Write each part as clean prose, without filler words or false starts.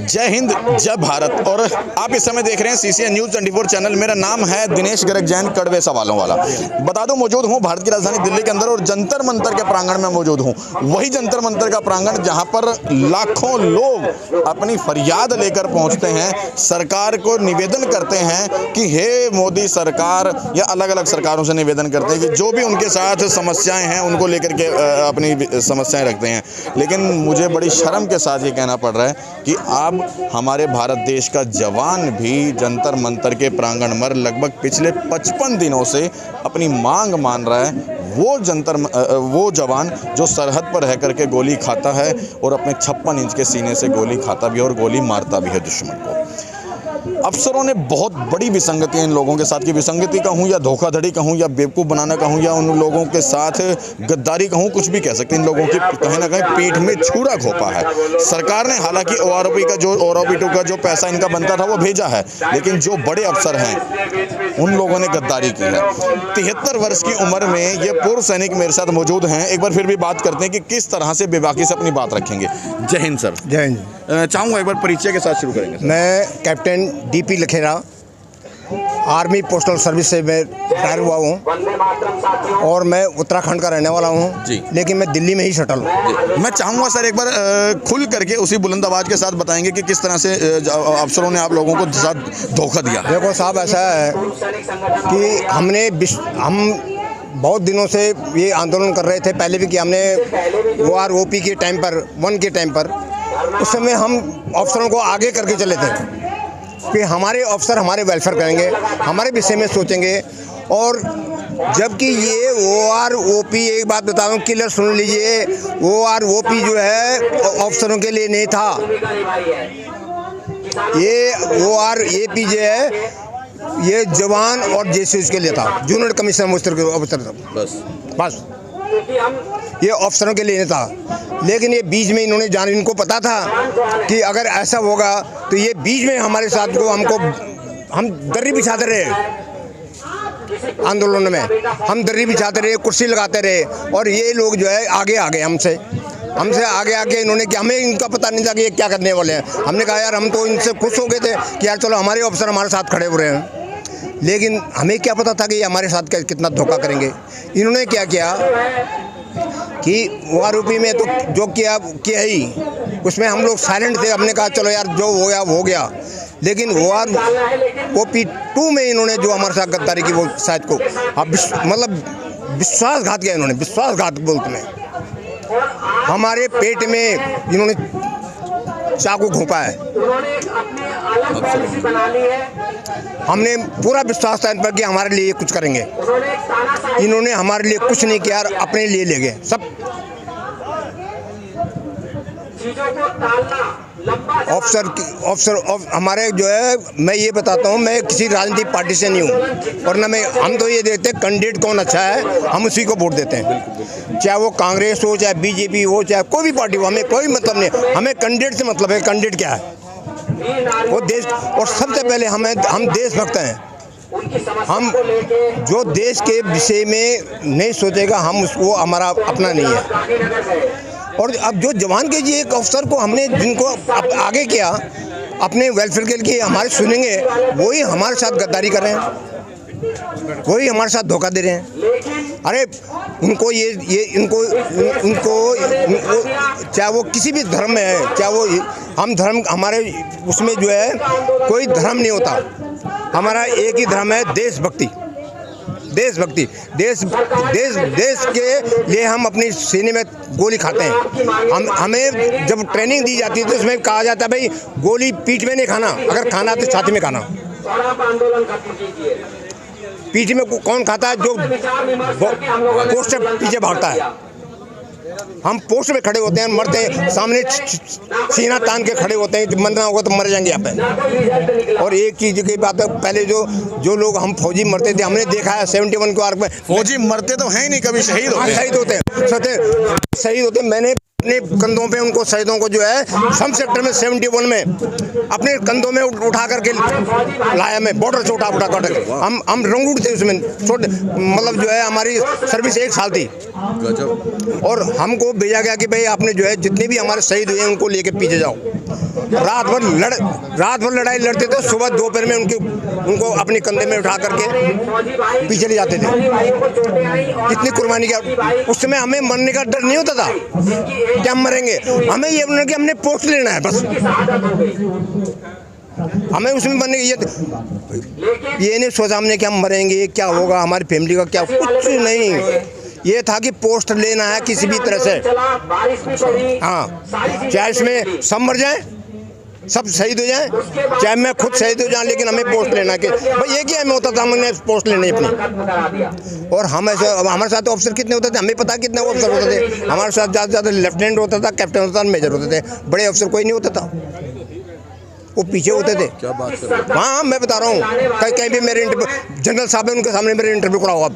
जय हिंद, जय भारत। और आप इस समय देख रहे हैं CCN न्यूज़ 24 चैनल। मेरा नाम है दिनेश गर्ग जैन, कड़वे सवालों वाला। बता दूं, मौजूद हूं भारत की राजधानी दिल्ली के अंदर और जंतर मंतर के प्रांगण में मौजूद हूं। वही जंतर मंतर का प्रांगण जहां पर लाखों लोग अपनी फरियाद लेकर पहुंचते हैं, सरकार को निवेदन करते हैं कि हे मोदी सरकार, या अलग अलग सरकारों से निवेदन करते हैं कि जो भी उनके साथ समस्याएं हैं उनको लेकर के अपनी समस्याएं रखते हैं। लेकिन मुझे बड़ी शर्म के साथ ये कहना पड़ रहा है कि अब हमारे भारत देश का जवान भी जंतर मंतर के प्रांगण में लगभग पिछले 55 दिनों से अपनी मांग मान रहा है। वो जवान जो सरहद पर रह करके गोली खाता है और अपने 56 इंच के सीने से गोली खाता भी है और गोली मारता भी है दुश्मन को। अफसरों ने बहुत बड़ी विसंगति इन लोगों के साथ की, विसंगति कहूँ या धोखाधड़ी कहूँ या बेवकूफ़ बनाना कहूँ या उन लोगों के साथ गद्दारी कहूँ, कुछ भी कह सकते हैं। इन लोगों की कहीं ना कहीं पीठ में छुरा घोंपा है। सरकार ने हालांकि OROP का जो पैसा इनका बनता था वो भेजा है, लेकिन जो बड़े अफसर हैं उन लोगों ने गद्दारी की है। 73 वर्ष की उम्र में ये पूर्व सैनिक मेरे साथ मौजूद हैं। एक बार फिर भी बात करते हैं कि किस तरह से बेबाकी से अपनी बात रखेंगे। जय हिंद सर। जय हिंद। चाहूँगा एक बार परिचय के साथ शुरू करेंगे सर। मैं captain DP Lakhera, army postal service से मैं रिटायर हुआ हूँ और मैं उत्तराखंड का रहने वाला हूँ जी, लेकिन मैं दिल्ली में ही सेटल हूँ। मैं चाहूँगा सर एक बार खुल करके उसी बुलंद आवाज़ के साथ बताएंगे कि किस तरह से अफसरों ने आप लोगों को साथ धोखा दिया। देखो साहब, ऐसा है कि हम बहुत दिनों से ये आंदोलन कर रहे थे, पहले भी कि हमने OROP के टाइम पर, 1 के टाइम पर, उस समय हम अफसरों को आगे करके चले थे कि हमारे अफसर हमारे वेलफेयर करेंगे, हमारे विषय में सोचेंगे। और जबकि ये OROP, एक बात बता दूं, क्लियर सुन लीजिए, OROP जो है अफसरों के लिए नहीं था। ये OROP जो है ये जवान और JCOs के लिए था, जूनियर कमीशन ऑफिसर था बस। ये अफसरों के लिए नहीं था। लेकिन ये बीच में इनको पता था कि अगर ऐसा होगा तो ये बीच में हमारे साथ को हम दर्री बिछाते रहे आंदोलन में, हम दर्री बिछाते रहे, कुर्सी लगाते रहे। और ये लोग जो है आगे आ गए हमसे आगे इन्होंने कि हमें इनका पता नहीं था कि ये क्या करने वाले हैं। हमने कहा यार, हम तो इनसे खुश हो गए थे कि यार चलो हमारे अफसर हमारे साथ खड़े हो रहे हैं। लेकिन हमें क्या पता था कि ये हमारे साथ कितना धोखा करेंगे। इन्होंने क्या किया कि OROP में तो जो किया ही, उसमें हम लोग साइलेंट थे। हमने कहा चलो यार जो हो गया वो हो गया। लेकिन OROP 2 में इन्होंने जो हमारे साथ गद्दारी की, वो शायद को मतलब विश्वासघात किया इन्होंने, विश्वासघात बोलते हैं। हमारे पेट में इन्होंने चाकू घोंपा है। हमने पूरा विश्वास था इन पर कि हमारे लिए कुछ करेंगे। इन्होंने हमारे लिए कुछ नहीं किया, अपने लिए ले गए सब। ऑफिसर हमारे जो है, मैं ये बताता हूँ, मैं किसी राजनीतिक पार्टी से नहीं हूँ और न हम तो ये देखते हैं कैंडिडेट कौन अच्छा है, हम उसी को वोट देते हैं। चाहे वो कांग्रेस हो, चाहे BJP हो, चाहे कोई भी पार्टी हो, हमें कोई मतलब नहीं। हमें कैंडिडेट से मतलब है। कैंडिडेट क्या है? वो देश, और सबसे पहले हम देशभक्त हैं। हम जो देश के विषय में नहीं सोचेगा, हम उसको हमारा अपना नहीं है। और अब जो जवान के जी एक अफसर को हमने जिनको आगे किया अपने वेलफेयर के लिए, हमारे सुनेंगे, वही हमारे साथ गद्दारी कर रहे हैं, वही हमारे साथ धोखा दे रहे हैं। अरे उनको चाहे वो किसी भी धर्म में है, चाहे वो हम धर्म, हमारे उसमें जो है कोई धर्म नहीं होता। हमारा एक ही धर्म है, देशभक्ति। देश के लिए हम अपनी सीने में गोली खाते हैं। हमें जब ट्रेनिंग दी जाती है तो उसमें कहा जाता है भाई गोली पीठ में नहीं खाना, अगर खाना तो छाती में खाना। पीठ में कौन खाता है? जो पोस्ट से पीछे भागता है। हम पोस्ट में खड़े होते हैं, मरते हैं, सामने सीना तान के खड़े होते हैं। मरना होगा तो मर जाएंगे यहाँ पे। और एक चीज़ की बात है, पहले जो लोग हम फौजी मरते थे, हमने देखा है 71 को आर्क में। फौजी मरते तो हैं ही नहीं, कभी शहीद होते हैं। मैंने अपने कंधों पे उनको शहीदों को जो है सम सेक्टर में 71 में अपने कंधों में उठा करके लाया, मैं बॉर्डर से उठा कर हम रंगूट थे उसमें, छोटे मतलब जो है हमारी सर्विस 1 साल थी। और हमको भेजा गया कि भाई आपने जो है जितने भी हमारे शहीद हुए उनको लेके पीछे जाओ। रात भर लड़ाई लड़ते थे, सुबह दोपहर में उनको अपने कंधे में उठा करके पीछे ले जाते थे। कितनी कुर्बानी किया उस समय। हमें मरने का डर नहीं होता था कि हम मरेंगे, हमें ये बोलना कि हमने पोस्ट लेना है बस। हमें उसमें मरने ये नहीं सोचा हमने कि हम मरेंगे, क्या होगा हमारी फैमिली का, क्या, कुछ नहीं। ये था कि पोस्ट लेना है किसी भी तरह से। हाँ, चाहे इसमें सब मर जाए, सब शहीद हो जाए, चाहे मैं खुद शहीद हो जाऊं, लेकिन हमें पोस्ट लेना के भाई एक ही हमें होता था, हमने पोस्ट लेनी अपनी। और हम ऐसे हमारे साथ ऑफिसर कितने होते थे हमें पता, कितने ऑफिसर होते थे हमारे साथ। ज़्यादा से ज़्यादा लेफ्टिनेंट होता था, कैप्टन होता था, मेजर होते थे, बड़े अफसर कोई नहीं होता था, वो पीछे होते थे। क्या बात कर रहे हैं? हाँ, मैं बता रहा हूँ, कहीं भी मेरे इंटरव्यू जनरल साहब है उनके सामने मेरे इंटरव्यू कराओ आप।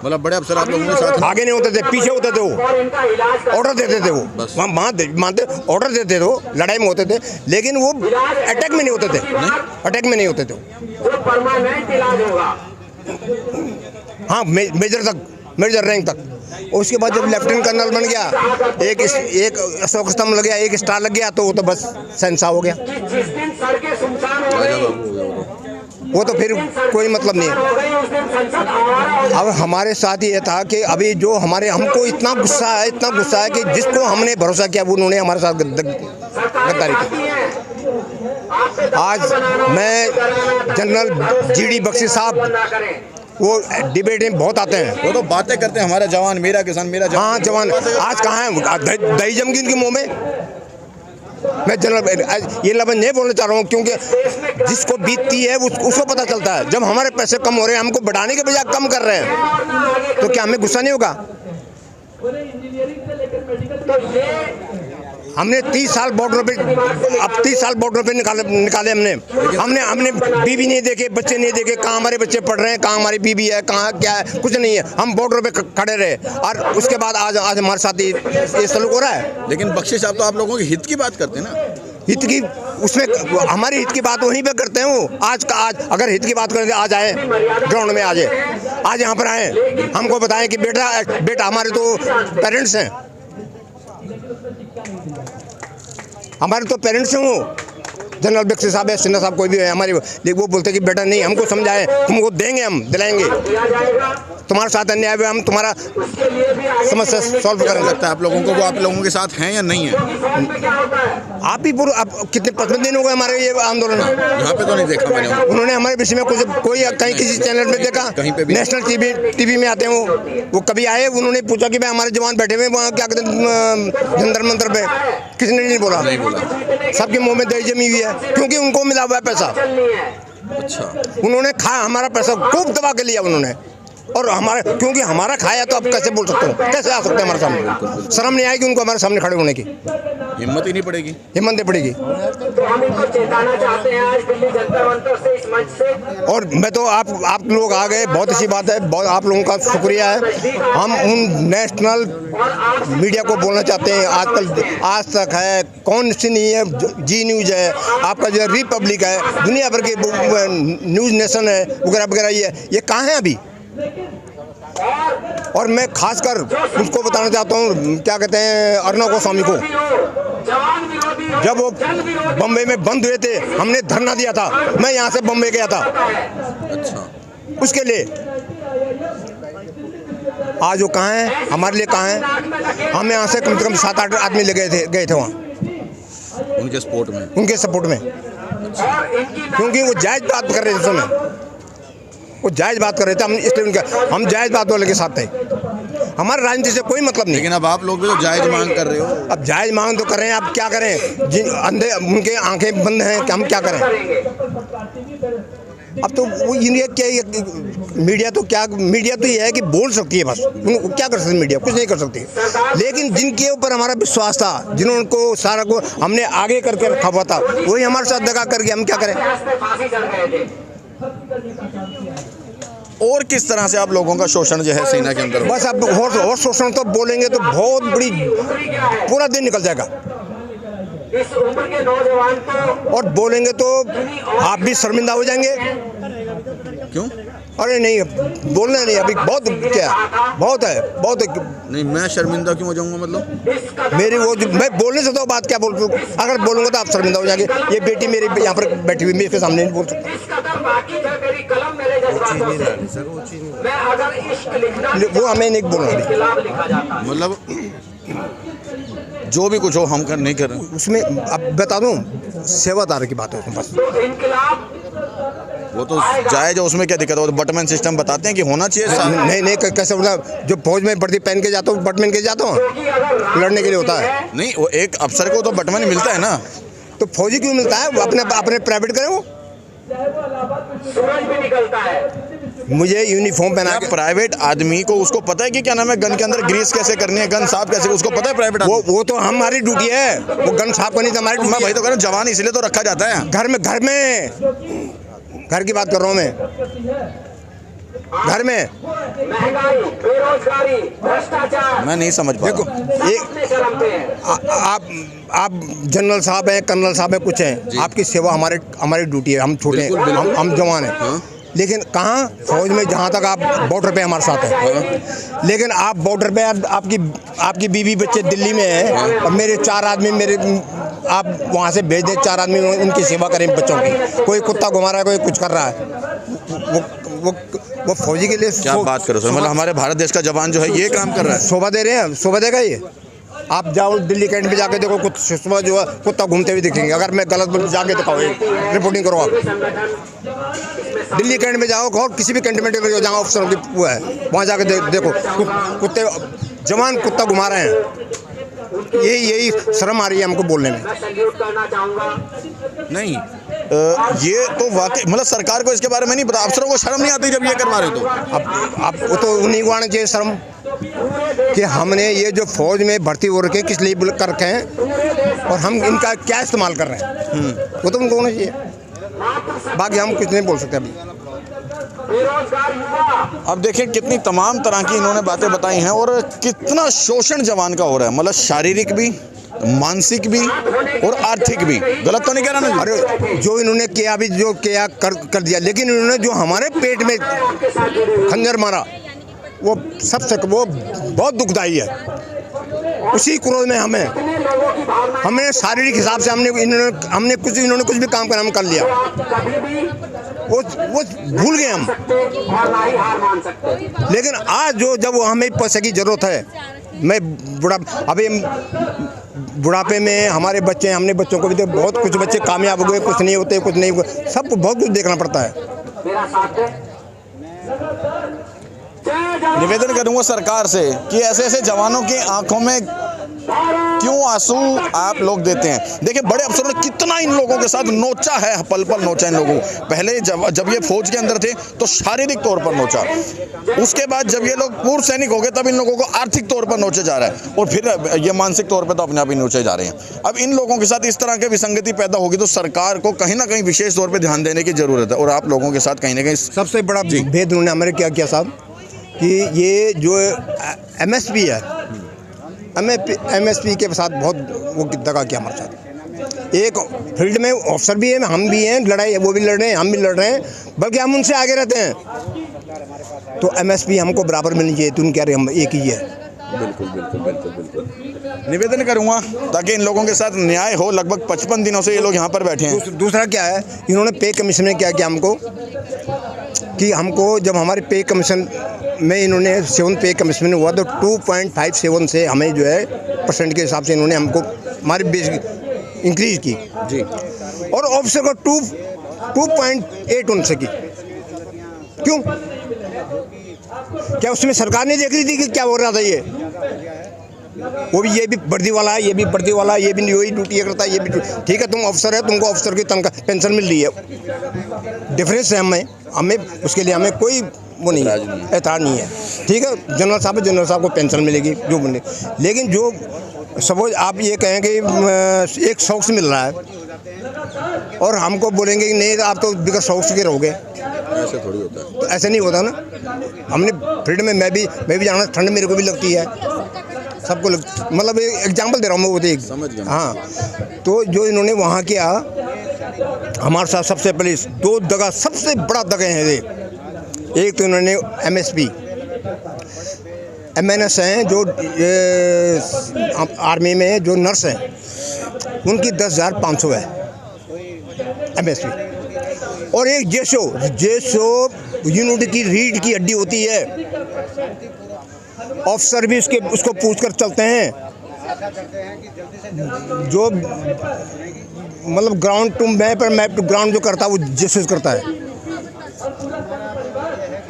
मतलब बड़े अफसर आप लोगों के साथ आगे नहीं होते थे, पीछे होते थे, वो ऑर्डर देते थे, वो वहाँ मानते ऑर्डर देते थे, वो लड़ाई में होते थे, लेकिन वो अटैक में नहीं होते थे, अटैक में नहीं होते थे। हाँ, मेजर रैंक तक। उसके बाद जब लेफ्टिनेंट कर्नल बन गया, एक अशोक स्तंभ लग गया, एक स्टार लग गया, तो वो तो बस शहंशाह हो गया। वो तो फिर कोई मतलब नहीं है। अब हमारे साथ ये था कि अभी जो हमको इतना गुस्सा है कि जिसको हमने भरोसा किया वो उन्होंने हमारे साथ गद्दारी की। आज मैं जनरल जीडी बख्शी साहब वो डिबेट में बहुत आते हैं, वो तो बातें करते हैं, हमारा जवान मेरा किसान मेरा जवान। हाँ, जवान आज कहाँ है, दही जम गई उनके मुँह में। मैं जनरल ये लफ्ज़ नहीं बोलना चाह रहा हूँ, क्योंकि जिसको बीतती है उसको पता चलता है। जब हमारे पैसे कम हो रहे हैं, हमको बढ़ाने के बजाय कम कर रहे हैं, तो क्या हमें गुस्सा नहीं होगा? हमने 30 साल बॉर्डर पे, अब 30 साल बॉर्डर पे निकाले हमने बीवी नहीं देखे, बच्चे नहीं देखे, कहाँ हमारे बच्चे पढ़ रहे हैं, कहाँ हमारी बीवी है, कहाँ क्या है, कुछ नहीं है। हम बॉर्डर पे खड़े रहे, और उसके बाद आज हमारे साथ ये सलूक हो रहा है। लेकिन बख्शी साहब तो आप लोगों के हित की बात करते हैं ना, हित की, उसमें हमारे हित की बात वहीं पे करते हैं। वो आज अगर हित की बात करें, आज आए ग्राउंड में, आज यहाँ पर आए, हमको बताएं कि बेटा हमारे तो पेरेंट्स हैं, हमारे तो पेरेंट्स हैं, वो जनरल बख्शी साहब है, सिन्हा साहब, कोई भी है हमारे, वो बोलते कि बेटा नहीं, हमको समझाए, तुमको देंगे, हम दिलाएंगे, तुम्हारे साथ अन्याय हुआ, हम तुम्हारा समस्या सॉल्व करेंगे। लगता है आप लोगों को वो आप लोगों के साथ हैं या नहीं है? आप ही पूरे, आप कितने 15 दिन हो गए हमारे ये आंदोलन, यहाँ पे तो नहीं देखा मैंने। उन्होंने हमारे विषय में कोई कहीं किसी चैनल में देखा, कहीं पे भी नेशनल टीवी में आते हैं वो कभी आए, उन्होंने पूछा कि भाई हमारे जवान बैठे हुए वहाँ क्या कहते हैं जंतर मंतर पे, किसने नहीं बोला, सबके मुंह में दही जमी हुई है, क्योंकि उनको मिला हुआ है पैसा। अच्छा, उन्होंने खाया हमारा पैसा, खूब दबा के लिया उन्होंने, और हमारा, क्योंकि हमारा खाया तो अब कैसे बोल सकते हो, कैसे आ सकते हैं हमारे सामने? शर्म नहीं आएगी उनको हमारे सामने खड़े होने की? हिम्मत ही नहीं पड़ेगी, हिम्मत नहीं पड़ेगी। तो हम इनको चेताना चाहते हैं आज दिल्ली जंतर मंतर से, इस मंच से। और मैं तो आप लोग आ गए, बहुत अच्छी बात है, बहुत आप लोगों का शुक्रिया है। हम उन नेशनल मीडिया को बोलना चाहते हैं, आजकल आज तक है, कौन सी नहीं है, जी न्यूज़ है, आपका जो है रिपब्लिक है, दुनिया भर के न्यूज़ नेशन है वगैरह वगैरह, ये कहाँ है अभी? और मैं खासकर उसको बताना चाहता हूँ, क्या कहते हैं, अर्नब गोस्वामी को, जब वो बम्बई में बंद हुए थे, हमने धरना दिया था, मैं यहाँ से बम्बई गया था। अच्छा, उसके लिए आज वो कहाँ है, हमारे लिए कहाँ है? हम यहाँ से कम 7-8 आदमी गए थे वहाँ उनके सपोर्ट में, क्योंकि वो जायज़ बात कर रहे थे, समय वो जायज़ बात कर रहे थे, हम इसलिए हम जायज़ बात वाले के साथ थे, हमारे राजनीति से कोई मतलब नहीं। लेकिन अब आप लोग भी तो जायज़ मांग कर रहे हो। अब जायज़ मांग तो कर रहे हैं, अब क्या करें, जिन अंधे उनके आंखें बंद हैं, कि हम क्या करें? अब तो वो इनके क्या, मीडिया तो ये है कि बोल सकती है, बस क्या कर सकती है मीडिया? कुछ नहीं कर सकती। लेकिन जिनके ऊपर हमारा विश्वास था, जिन्होंने को सारा को हमने आगे करके रखा हुआ था, वही हमारे साथ दगा करके हम क्या करें? और किस तरह से आप लोगों का शोषण जो है सेना के अंदर? बस अब और शोषण तो बोलेंगे तो बहुत बड़ी पूरा दिन निकल जाएगा। इस उम्र के नौजवान को और बोलेंगे तो आप भी शर्मिंदा हो जाएंगे। क्यों? अरे नहीं, बोलना नहीं, अभी बहुत क्या बहुत है, बहुत है। नहीं, मैं शर्मिंदा क्यों हो जाऊंगा? मतलब मेरी वो मैं बोल नहीं सकता हूँ, बात क्या बोल, अगर बोलूँगा तो आप शर्मिंदा हो जाएंगे। ये बेटी मेरी यहाँ पर बैठी हुई, मेरे सामने नहीं बोल सकता। इस कदर बाकी था मेरी कलम मेरे जज्बातों से। मैं अगर इश्क लिखना वो हमें नहीं बोलना अभी। खिलाफ लिखा जाता। मतलब जो भी कुछ हो हम नहीं कर रहे। उसमें अब बता दूँ, सेवादार की बात है उसमें बस। तो इनकलाब वो तो जायज है, उसमें क्या दिक्कत है? वो तो बटमैन सिस्टम बताते हैं कि होना चाहिए। नहीं नहीं, कैसे मतलब जो फौज में वर्दी पहन के जाता हूँ, बटमैन के जाता हूँ, लड़ने के लिए होता है। नहीं, वो एक अफसर को तो बटमैन मिलता है ना, तो फौजी क्यों मिलता है? वो अपने प्राइवेट करें। वो सूरज भी निकलता है। मुझे यूनिफॉर्म पहना के प्राइवेट आदमी को उसको पता है कि क्या नाम है, गन के अंदर ग्रीस कैसे करनी है, गन साफ कैसे, उसको पता है प्राइवेट आदमी? वो तो हमारी ड्यूटी है, वो गन साफ करनी तो हमारी ड्यूटी। मैं भाई तो कह रहा हूं, जवान इसलिए तो रखा जाता है घर की बात कर रहा हूँ मैं, घर में महंगाई, बेरोजगारी, भ्रष्टाचार। मैं नहीं समझ पा देखो सब अपने चरम पे है। आप जनरल साहब हैं, कर्नल साहब हैं, कुछ हैं, आपकी सेवा हमारी ड्यूटी है। हम छोटे हैं, हम जवान हैं। हाँ। लेकिन कहाँ फौज में, जहाँ तक आप बॉर्डर पे हमारे साथ हैं। लेकिन आप बॉर्डर पे आपकी बीवी बच्चे दिल्ली में हैं, और मेरे 4 आदमी आप वहाँ से भेज दें, 4 आदमी उनकी सेवा करें बच्चों की। कोई कुत्ता घुमा रहा है, कोई कुछ कर रहा है, वो फौजी के लिए क्या बात करो सर, मतलब हमारे भारत देश का जवान जो है ये काम कर रहा है, शोभा दे रहे हैं, शोभा देगा ये। आप जाओ दिल्ली कैंट में जाके देखो, सुबह जो है कुत्ता घूमते हुए दिखेंगे। अगर मैं गलत बोल जाके दिखाओ, रिपोर्टिंग करो आप। दिल्ली कैंट में जाओ और किसी भी कैंटोनमेंट में जहाँ अफसरों की वो है, वहाँ जाके देखो कुत्ते, जवान कुत्ता घुमा रहे हैं। यही शर्म आ रही है हमको बोलने में। मैं सल्यूट करना चाहूंगा। नहीं ये तो वाकई मतलब सरकार को इसके बारे में नहीं पता, अफसरों को शर्म नहीं आती जब ये करवा रहे तो? अब वो तो उन्हीं को आना चाहिए शर्म, कि हमने ये जो फौज में भर्ती हो रखे किस लिए कर रखे हैं, और हम इनका क्या इस्तेमाल कर रहे हैं, वो तो उनको होना चाहिए। बाकी हम कुछ नहीं बोल सकते अभी। बेरोजगार युवा, अब देखिए कितनी तमाम तरह की इन्होंने बातें बताई हैं, और कितना शोषण जवान का हो रहा है, मतलब शारीरिक भी, मानसिक भी और आर्थिक भी। गलत तो नहीं कह रहा ना? अरे जो इन्होंने किया, अभी जो किया कर दिया, लेकिन इन्होंने जो हमारे पेट में खंजर मारा, वो सबसे वो बहुत दुखदाई है। उसी क्रोध में हमें शारीरिक हिसाब से इन्होंने कुछ भी काम करना हम कर लिया, वो भूल गए हम। और ना ही हार मान सकते। लेकिन आज जब हमें पैसे की जरूरत है, मैं बुढ़ापे में हमारे बच्चे हैं, हमने बच्चों को भी बहुत कुछ बच्चे कामयाब हो गए, कुछ नहीं होते, कुछ नहीं हुए, सबको बहुत कुछ देखना पड़ता है। मेरा साथ दे। निवेदन करूंगा सरकार से कि ऐसे ऐसे जवानों की आंखों में क्यों आंसू आप लोग देते हैं? देखिए बड़े अफसरों ने कितना इन लोगों के साथ नोचा है, पल पल नोचा इन लोगों को। पहले जब ये फौज के अंदर थे तो शारीरिक तौर पर नोचा, उसके बाद जब ये लोग पूर्व सैनिक हो गए तब इन लोगों को आर्थिक तौर पर नोचे जा रहा है, और फिर ये मानसिक तौर पर तो अपने आप ही नोचे जा रहे हैं। अब इन लोगों के साथ इस तरह की विसंगति पैदा होगी तो सरकार को कहीं ना कहीं विशेष तौर पर ध्यान देने की जरूरत है, और आप लोगों के साथ कहीं ना कहीं सबसे बड़ा भेद उन्होंने हमारे क्या किया साहब, कि ये जो MSP है, MSP के साथ बहुत वो दगा किया हमारे साथ। एक फील्ड में ऑफिसर भी है, हम भी हैं, लड़ाई वो भी लड़ रहे हैं, हम भी लड़ रहे हैं, बल्कि हम उनसे आगे रहते हैं। तो MSP हमको बराबर मिलनी चाहिए, तो कह रहे हम एक ही है। बिल्कुल निवेदन करूंगा ताकि इन लोगों के साथ न्याय हो। लगभग 55 दिनों से ये लोग यहाँ पर बैठे हैं। दूसरा क्या है, इन्होंने पे कमीशन में क्या किया हमको, कि हमको जब हमारे पे कमीशन में इन्होंने 7 पे कमीशन हुआ तो 2.57 से हमें जो है % के हिसाब से इन्होंने हमको हमारी बेस इंक्रीज की जी, और ऑफिसर को 2.8 उनसे की। क्यों? क्या उसमें सरकार नहीं देख रही थी कि क्या हो रहा था? ये भी वर्दी वाला है, ये भी वर्दी वाला है, ये भी वही ड्यूटी करता है, ये भी ठीक है। तुम अफसर है, तुमको अफसर की तनख्वाह पेंशन मिल रही है, डिफरेंस है हमें उसके लिए हमें कोई वो नहीं है, एतराज़ नहीं है। ठीक है, जनरल साहब को पेंशन मिलेगी जो बने, लेकिन जो सपोज आप ये कहें कि एक शौक से मिल रहा है और हमको बोलेंगे कि नहीं आप तो बिगर शौक के रहोगे, ऐसे थोड़ी होता है। तो ऐसे नहीं होता ना। हमने फील्ड में मैं भी जाना, ठंड मेरे को भी लगती है, सबको मतलब एग्जाम्पल दे रहा हूँ मैं, वो देख समझ गया। हाँ, तो जो इन्होंने वहाँ किया हमारे साथ, सबसे पहले 2 दगा, सबसे बड़ा दगे हैं ये। एक तो इन्होंने MSP MNS हैं, जो आर्मी में जो नर्स हैं, उनकी 10,500 है MSP। और एक जेसो यूनिट की रीढ़ की हड्डी होती है, ऑफिसर भी उसको पूछ कर चलते हैं, जो मतलब ground to map to ground जो करता है वो जेसो करता है।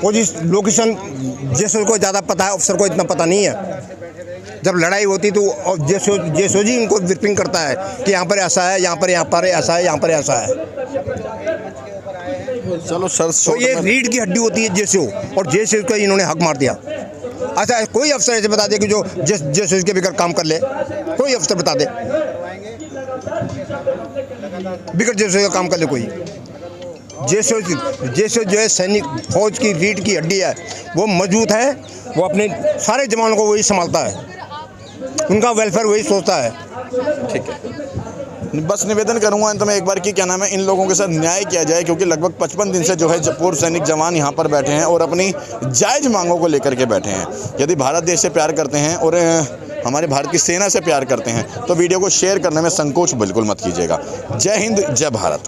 लोकेशन जेसो को ज़्यादा पता है, ऑफिसर को इतना पता नहीं है। जब लड़ाई होती तो जेसो जी इनको ब्रीफिंग करता है कि यहाँ पर ऐसा है, यहाँ पर ऐसा है, यहाँ पर ऐसा है। चलो सर, तो ये रीढ़ की हड्डी होती है जेसो, और जेसो को इन्होंने हक मार दिया। अच्छा, कोई अफसर ऐसे बता दे कि जो जेसो के बिगड़ काम कर ले, कोई अफसर बता दे बिगड़ जेसो का काम कर ले कोई। जेसो जो है सैनिक फौज की रीढ़ की हड्डी है, वो मजबूत है, वो अपने सारे जवानों को वही संभालता है, उनका वेलफेयर वही सोचता है। ठीक है, बस निवेदन करूंगा अंत में एक बार कि क्या नाम है, इन लोगों के साथ न्याय किया जाए, क्योंकि लगभग 55 दिन से जो है पूर्व सैनिक जवान यहाँ पर बैठे हैं और अपनी जायज़ मांगों को लेकर के बैठे हैं। यदि भारत देश से प्यार करते हैं और हमारे भारत की सेना से प्यार करते हैं तो वीडियो को शेयर करने में संकोच बिल्कुल मत कीजिएगा। जय हिंद, जय भारत।